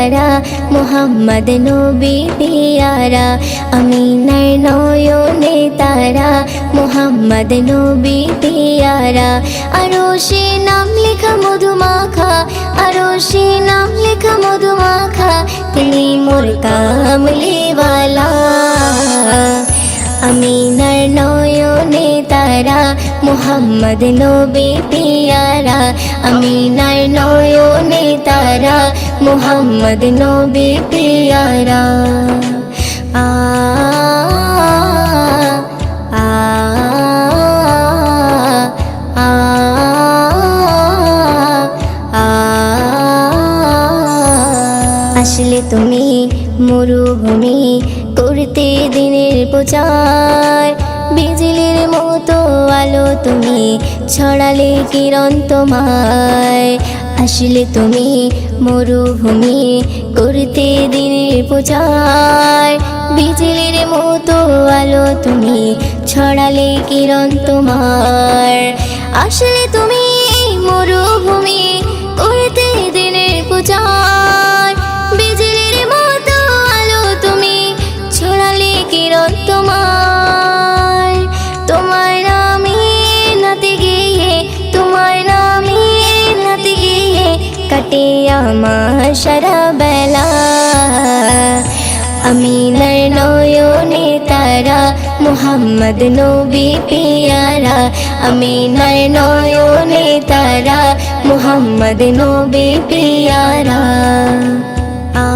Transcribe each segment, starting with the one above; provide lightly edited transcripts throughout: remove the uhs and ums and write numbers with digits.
তারা মুহাম্মদ নবী পিয়ারা আমিনার নয়নে তারা মুহাম্মদ নবী পিয়ারা আরশে নাম লেখা মধুমাখা আরশে নাম লেখা মধুমাখা তিনি মোর কামলিওয়ালা আমিনার নয়নে তারা মুহাম্মদ নবী পিয়ারা আমিনার নয়নে তারা মুহাম্মদ নবী পিয়ারা আ আ আ আসলে তুমি মরুভূমি করতে দিনের প্রচার বিজলির মতো আলো তুমি ছড়ালে কিরণ তোমায় আসলে তুমি মরুভূমি করতে দিনের প্রচার বিজলির মতো আলো তুমি ছড়ালে কিরণ তোমার আসলে তুমি মরুভূমি করতে দিনের প্রচার বিজলির মতো আলো তুমি ছড়ালে কিরণ তোমার তোমার নামে নাতে গিয়ে তোমার নামে নাতে গিয়ে কাটে আমার সারা বেলা আমিনার নয়নে তারা মুহাম্মদ নবী পিয়ারা আমিনার নয়নে তারা মুহাম্মদ নবী পিয়ারা আ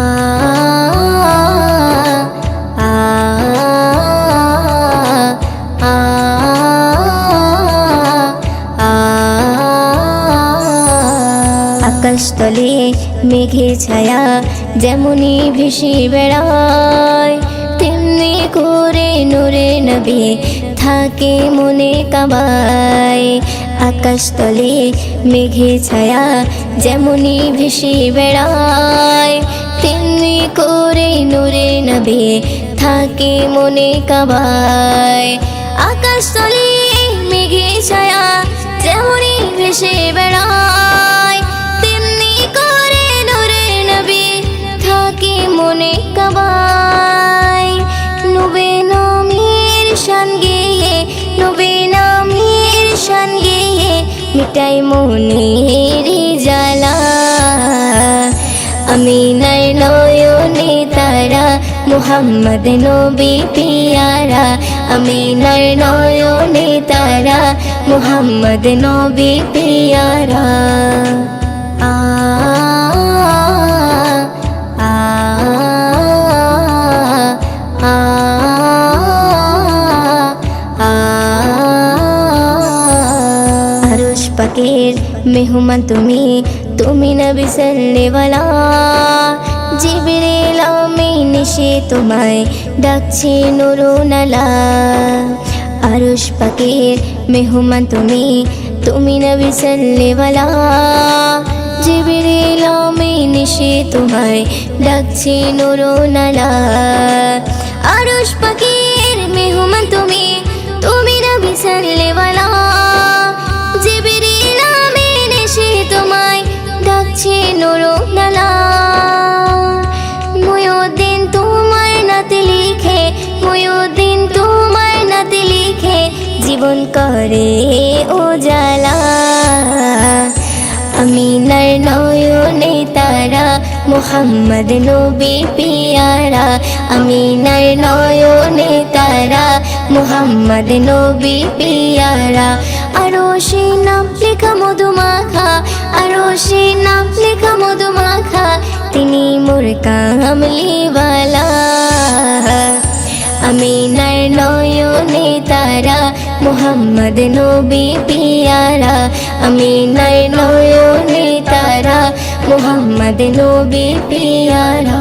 আ আ আকাশতলে মেঘের ছায়া যেমনি ভেসে বেড়ায় তেমনি করে নূরে নবী থাকে মনে কাবায় আকাশতলে মেঘের ছায়া যেমনি ভেসে বেড়ায় তেমনি করে নূরে নবী থাকে মনে কাবায় আকাশতলে মেঘের ছায়া যেমনি ভেসে বেড়ায় তেমনি করে নূরে নবী থাকে মনে কাবায় নবী নামের শান গেয়ে নবী নামের শান গেয়ে মিটাই মনের জ্বালা আমিনার নয়নে তারা মুহাম্মদ নবী পিয়ারা আমিনার নয়নে তারা মুহাম্মদ নবী পিয়ারা আ আ আ আরশ পাকের মেহমান তুমি তুমি নবী সাল্লেওয়ালা জিবরিল আমিন এসে তোমায় ডাকছে নুরুনালা আরশ পাকের মেহমান তুমি তুমি নবী সাল্লেওয়ালা জিবরিল আমিন এসে তোমায় ডাকছে নুরুনালা আরশ পাকের মেহমান তুমি তুমি নবী সাল্লেওয়ালা জিবরিল আমিন এসে তোমায় ডাকছে নুরুনালা মুয়ুদ্দিন তোমার নাতে লিখে মুয়ুদ্দিন তোমার নাতে লিখে জীবন করে উজালা আমিনার নয়নে তারা মুহাম্মদ নবী পিয়ারা আমিনার নয়নে তারা মুহাম্মদ নবী পিয়ারা আরশে নাম লেখা মধুমাখা আরশে নাম লেখা মধুমাখা তিনি মোর কামলিওয়ালা আমিনার নয়নে তারা মুহাম্মদ নবী পিয়ারা আমিনার নয়নে তারা মুহাম্মদ নবী পিয়ারা।